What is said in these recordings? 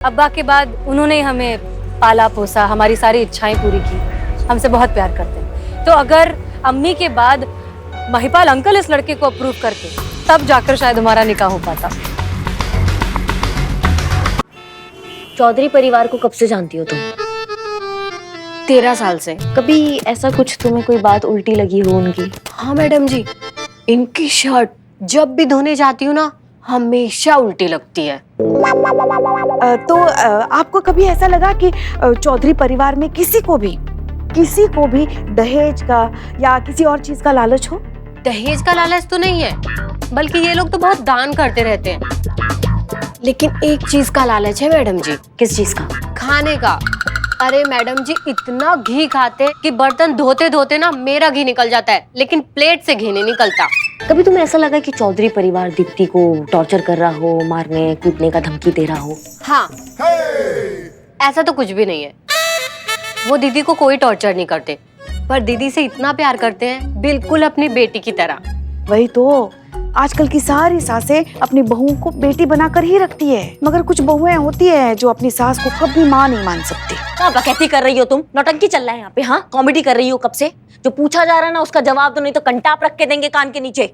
अब्बा के बाद उन्होंने ही हमें पाला पोसा, हमारी सारी इच्छाएं पूरी की, हमसे बहुत प्यार करते हैं। तो अगर अम्मी के बाद महिपाल अंकल इस लड़के को अप्रूव करते तब जाकर शायद हमारा निकाह हो पाता। चौधरी परिवार को कब से जानती हो तुम? 13 साल से। कभी ऐसा कुछ तुम्हें कोई बात उल्टी लगी हो उनकी? हाँ मैडम जी, इनकी शर्ट जब भी धोने जाती हूँ ना हमेशा उल्टी लगती है। तो आपको कभी ऐसा लगा कि चौधरी परिवार में किसी को भी दहेज का या किसी और चीज का लालच हो? दहेज का लालच तो नहीं है, बल्कि ये लोग तो बहुत दान करते रहते हैं। लेकिन एक चीज का लालच है मैडम जी। किस चीज का? खाने का। अरे मैडम जी, इतना घी खाते हैं कि बर्तन धोते धोते ना मेरा घी निकल जाता है, लेकिन प्लेट से घी नहीं निकलता। कभी तुम्हें ऐसा लगा कि चौधरी परिवार दीप्ति को टॉर्चर कर रहा हो, मारने कूटने का धमकी दे रहा हो? हाँ, ऐसा तो कुछ भी नहीं है। वो दीदी को कोई टॉर्चर नहीं करते, पर दीदी से इतना प्यार करते हैं, बिल्कुल अपनी बेटी की तरह। वही तो, आजकल की सारी सासें अपनी बहुओं को बेटी बनाकर ही रखती है, मगर कुछ बहुएं होती है जो अपनी सास को कभी माँ नहीं मान सकती। क्या बकैती कर रही हो तुम? नौटंकी चल रहा है यहाँ पे। हाँ, कॉमेडी कर रही हो कब से? जो पूछा जा रहा है ना उसका जवाब दो, नहीं तो कंटाप रख के देंगे कान के नीचे।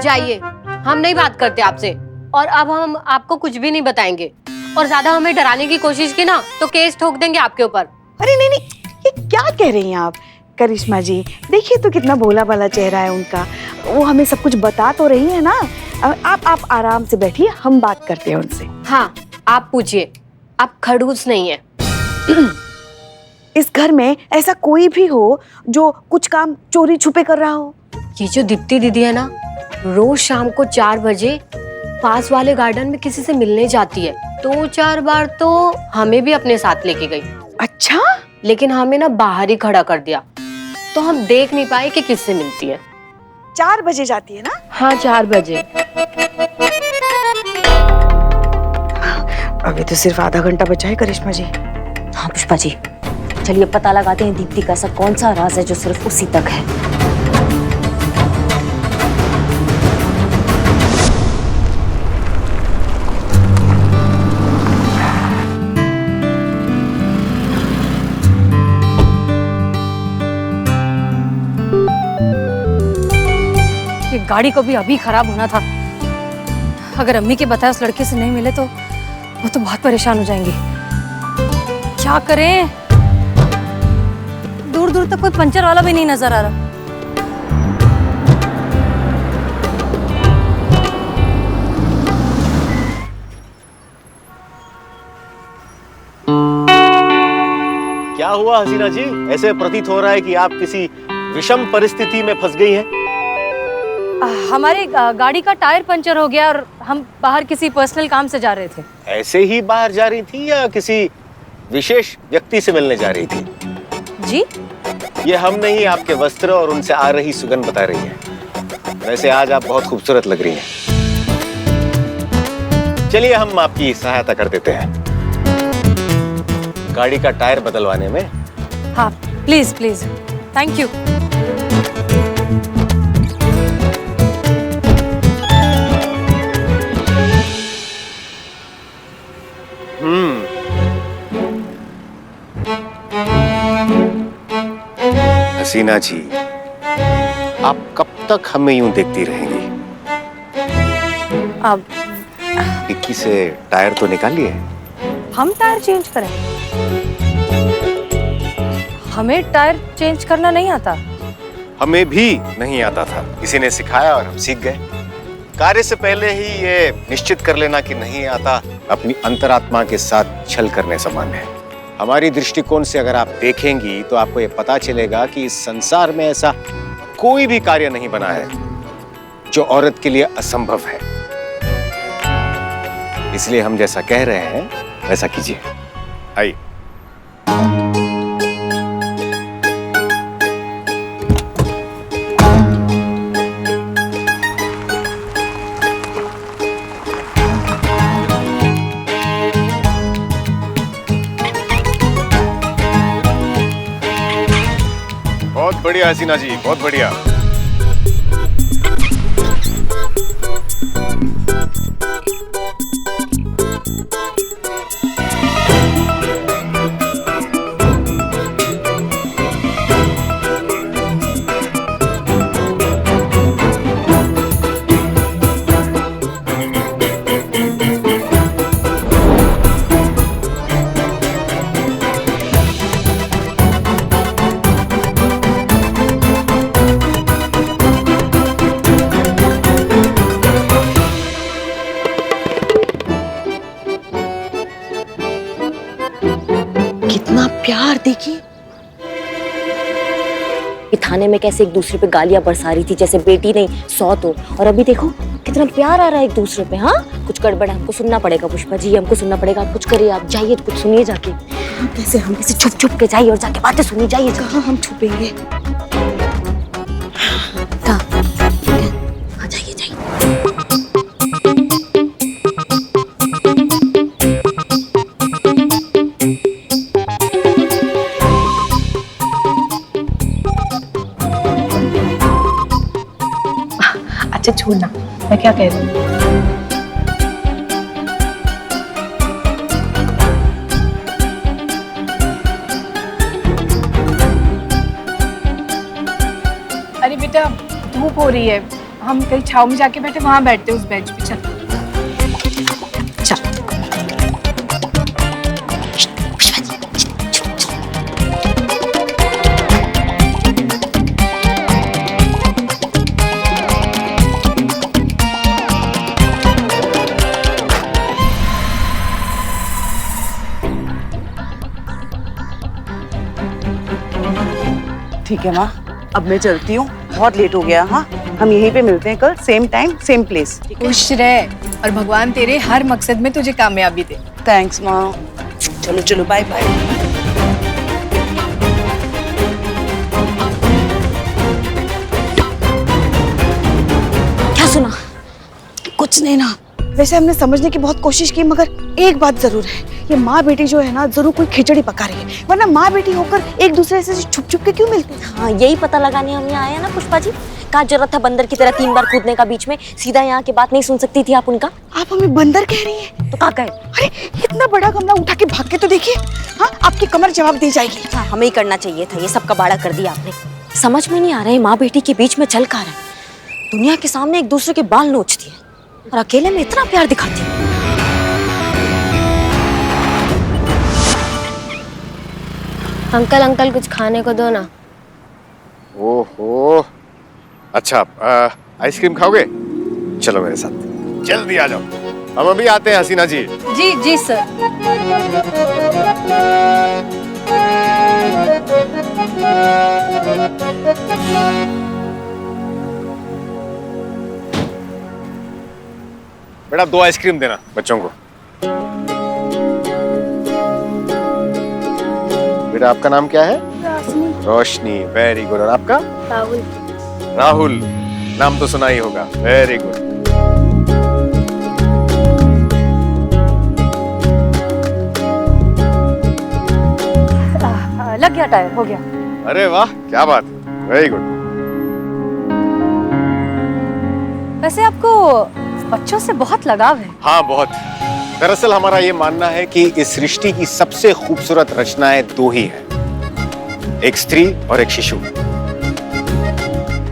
जाइए, हम नहीं बात करते आपसे, और अब हम आपको कुछ भी नहीं बताएंगे। और ज्यादा हमें डराने की कोशिश की ना तो केस ठोक देंगे आपके ऊपर। अरे नहीं नहीं, ये क्या कह रही हैं आप? करिश्मा जी, देखिए तो कितना भोला भाला चेहरा है उनका। वो हमें सब कुछ बता तो रही है ना। आप आराम से बैठिए, हम बात करते हैं उनसे। हाँ, आप पूछिए, आप खड़ूस नहीं है। इस घर में ऐसा कोई भी हो जो कुछ काम चोरी छुपे कर रहा हो? ये जो दीप्ति दीदी है ना, रोज शाम को 4 बजे पास वाले गार्डन में किसी से मिलने जाती है। 2-4 बार तो हमें भी अपने साथ लेके गई। अच्छा? लेकिन हमें ना बाहर ही खड़ा कर दिया, तो हम देख नहीं पाए कि किससे मिलती है। 4 बजे जाती है ना? हाँ, 4 बजे। अभी तो सिर्फ आधा घंटा बचा है करिश्मा जी। हाँ पुष्पा जी, चलिए पता लगाते हैं दीप्ति का ऐसा कौन सा राज है जो सिर्फ उसी तक है। ये गाड़ी को भी अभी खराब होना था। अगर अम्मी के बताए उस लड़के से नहीं मिले तो वो तो बहुत परेशान हो जाएंगी। क्या करें? दूर दूर तक कोई पंचर वाला भी नहीं नजर आ रहा। क्या हुआ हसीना जी? ऐसे प्रतीत हो रहा है कि आप किसी विषम परिस्थिति में फंस गई हैं। हमारी गाड़ी का टायर पंचर हो गया और हम बाहर किसी पर्सनल काम से जा रहे थे। ऐसे ही बाहर जा रही थी या किसी विशेष व्यक्ति से मिलने जा रही थी? जी? ये हम नहीं, आपके वस्त्र और उनसे आ रही सुगंध बता रही है। वैसे आज आप बहुत खूबसूरत लग रही हैं। चलिए हम आपकी सहायता कर देते हैं गाड़ी का टायर बदलवाने में। हाँ प्लीज प्लीज, थैंक यू। हसीना जी, आप कब तक हमें यूं देखती रहेंगी? अब डिक्की से टायर तो निकालिए। हम टायर चेंज करें? हमें टायर चेंज करना नहीं आता। हमें भी नहीं आता था, किसी ने सिखाया और हम सीख गए। कार्य से पहले ही ये निश्चित कर लेना कि नहीं आता अपनी अंतरात्मा के साथ छल करने समान है। हमारी दृष्टिकोण से अगर आप देखेंगी तो आपको ये पता चलेगा कि इस संसार में ऐसा कोई भी कार्य नहीं बना है जो औरत के लिए असंभव है। इसलिए हम जैसा कह रहे हैं वैसा कीजिए। आइए। बहुत बढ़िया हसीना जी, बहुत बढ़िया। कितना प्यार देखिए। ये थाने में कैसे एक दूसरे पे गालियां बरसा रही थी जैसे बेटी नहीं सौत हो, और अभी देखो कितना प्यार आ रहा है एक दूसरे पे। हाँ कुछ गड़बड़ है, हमको सुनना पड़ेगा पुष्पा जी, हमको सुनना पड़ेगा। आप कुछ करिए, आप जाइए कुछ सुनिए जाके। हम कैसे छुप छुप के जाइए और जाके बातें सुनी जाइए। कहाँ हम छुपेंगे? हाँ जाइए जाइए। अच्छा छोड़ना, मैं क्या कह रही हूँ। अरे बेटा धूप हो रही है, हम कहीं छाव में जाके बैठे, वहां बैठते उस बेंच पे। चल ठीक है माँ, अब मैं चलती हूँ, बहुत लेट हो गया। हाँ हम यहीं पे मिलते हैं कल, सेम टाइम सेम प्लेस। खुश रह और भगवान तेरे हर मकसद में तुझे कामयाबी दे। थैंक्स माँ। चलो चलो बाय बाय। क्या सुना? कुछ नहीं ना। वैसे हमने समझने की बहुत कोशिश की, मगर एक बात जरूर है, ये माँ बेटी जो है ना जरूर कोई खिचड़ी पका रही है, वरना माँ बेटी होकर एक दूसरे से छुप छुप के क्यों मिलते हैं? हाँ यही पता लगाने हम यहाँ आए हैं ना पुष्पा जी। क्या जरूरत था बंदर की तरह 3 बार कूदने का बीच में? सीधा यहाँ की बात नहीं सुन सकती थी आप उनका? आप हमें बंदर कह रही हैं? तो क्या कहे? अरे इतना बड़ा गमला उठा के भाग के तो देखिए। हाँ आपकी कमर जवाब दे जाएगी। हाँ हमें ही करना चाहिए था, ये सब कबाड़ा कर दिया आपने। समझ में नहीं आ रहा है माँ बेटी के बीच में चल का रहा है। दुनिया के सामने एक दूसरे के बाल नोचती है और अकेले में इतना प्यार दिखाती है। अंकल अंकल कुछ खाने को दो ना। ओहो, अच्छा आइसक्रीम खाओगे? चलो मेरे साथ, जल्दी आ जाओ, हम अभी आते हैं हसीना जी। जी जी सर। बेटा 2 आइसक्रीम देना बच्चों को। बेटा आपका नाम क्या है? रोशनी। Very good. और आपका? राहुल। राहुल, नाम तो सुना ही होगा। Very good. लग गया टाइम, हो गया। अरे वाह क्या बात, वेरी गुड। वैसे आपको बच्चों से बहुत लगाव है। हाँ बहुत। दरअसल हमारा ये मानना है कि इस सृष्टि की सबसे खूबसूरत रचनाएं 2 ही हैं, एक स्त्री और एक शिशु।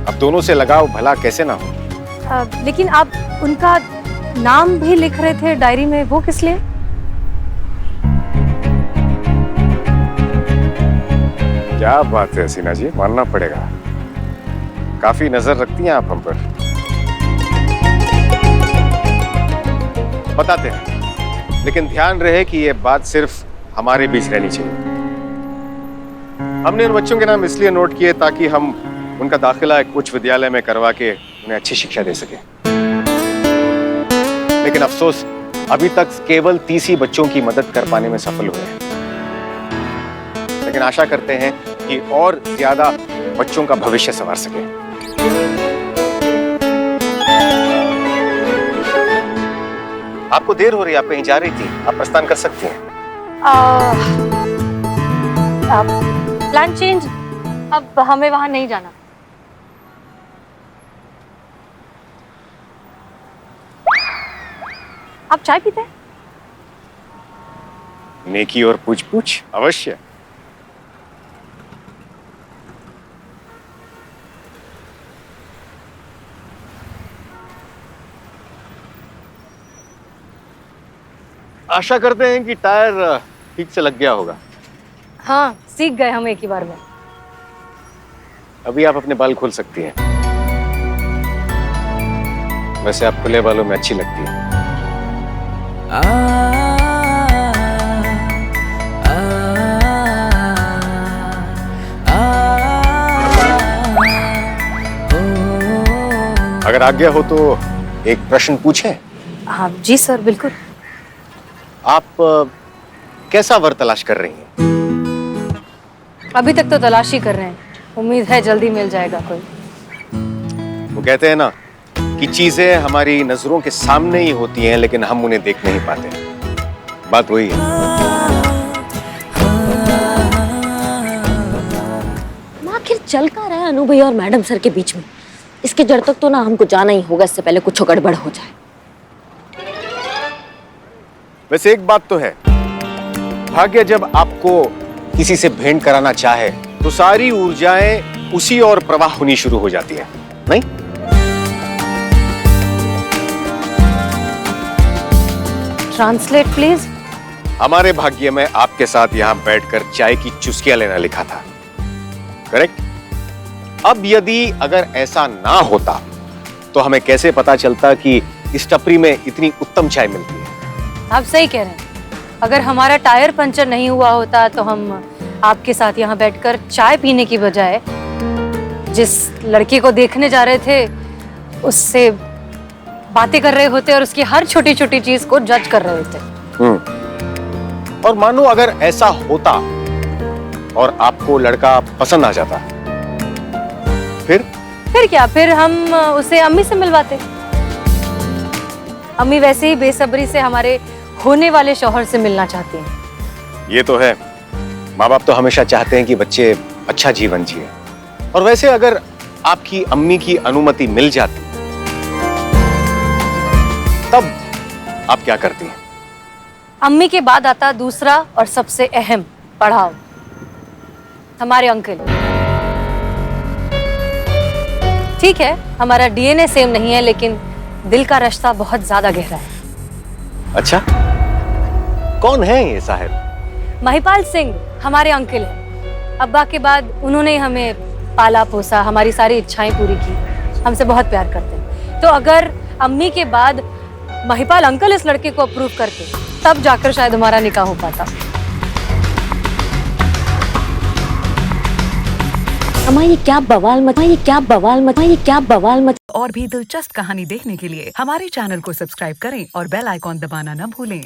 अब दोनों से लगाव भला कैसे ना हो। लेकिन आप उनका नाम भी लिख रहे थे डायरी में, वो किस लिए? क्या बात है हसीना जी, मानना पड़ेगा, काफी नजर रखती हैं आप हम पर। बताते हैं, लेकिन ध्यान रहे कि ये बात सिर्फ हमारे बीच रहनी चाहिए। हमने उन बच्चों के नाम इसलिए नोट किए ताकि हम उनका दाखिला एक उच्च विद्यालय में करवा के उन्हें अच्छी शिक्षा दे सके। लेकिन अफसोस अभी तक केवल 30 ही बच्चों की मदद कर पाने में सफल हुए हैं। लेकिन आशा करते हैं कि और ज्यादा बच्चों का भविष्य संवार सके। आपको देर हो रही है, आप कहीं जा रही थी, आप प्रस्थान कर सकती हैं। प्लान चेंज, अब हमें वहां नहीं जाना। आप चाय पीते हैं? नेकी और पूछ पूछ अवश्य। आशा करते हैं कि टायर ठीक से लग गया होगा। हाँ सीख गए हम एक ही बार में। अभी आप अपने बाल खोल सकती हैं। वैसे आप खुले बालों में अच्छी लगती हैं। अगर आज्ञा हो तो एक प्रश्न पूछें? हाँ जी सर, बिल्कुल। आप कैसा वर तलाश कर रही हैं? अभी तक तो तलाश ही कर रहे हैं, उम्मीद है जल्दी मिल जाएगा कोई। वो कहते हैं ना कि चीजें हमारी नजरों के सामने ही होती हैं लेकिन हम उन्हें देख नहीं पाते। बात वही है। आखिर चल का रहा है अनु भैया और मैडम सर के बीच में? इसके जड़ तक तो ना हमको जाना ही होगा, इससे पहले कुछ गड़बड़ हो जाए। वैसे एक बात तो है, भाग्य जब आपको किसी से भेंट कराना चाहे तो सारी ऊर्जाएं उसी और प्रवाह होनी शुरू हो जाती है, नहीं? Translate please. हमारे भाग्य में आपके साथ यहां बैठकर चाय की चुस्कियां लेना लिखा था, करेक्ट? अब यदि अगर ऐसा ना होता तो हमें कैसे पता चलता कि इस टपरी में इतनी उत्तम चाय मिलती है? आप सही कह रहे हैं। अगर हमारा टायर पंचर नहीं हुआ होता तो हम आपके साथ यहाँ बैठकर चाय पीने की बजाय जिस लड़के को देखने जा रहे थे उससे बातें कर रहे होते और उसकी हर छोटी छोटी चीज को जज कर रहे होते। और मानो अगर ऐसा होता और आपको लड़का पसंद आ जाता, फिर क्या? फिर हम उसे अम्मी से मिलवाते। अम्मी वैसे ही बेसब्री से हमारे होने वाले शौहर से मिलना चाहती हैं। ये तो है, माँ बाप तो हमेशा चाहते हैं कि बच्चे अच्छा जीवन जिए। और वैसे अगर आपकी अम्मी की अनुमति मिल जाती तब आप क्या करती हैं? अम्मी के बाद आता दूसरा और सबसे अहम पड़ाव, हमारे अंकल। ठीक है, हमारा डीएनए सेम नहीं है लेकिन दिल का रिश्ता बहुत ज्यादा गहरा है। अच्छा, कौन है ये साहिब? महिपाल सिंह हमारे अंकल हैं। अब्बा के बाद उन्होंने ही हमें पाला पोसा, हमारी सारी इच्छाएं पूरी की, हमसे बहुत प्यार करते हैं। तो अगर अम्मी के बाद महिपाल अंकल इस लड़के को अप्रूव करते तब जाकर शायद हमारा निकाह हो पाता। अम्मा ये क्या बवाल मत। और भी दिलचस्प कहानी देखने के लिए हमारे चैनल को सब्सक्राइब करें और बेल आइकॉन दबाना न भूलें।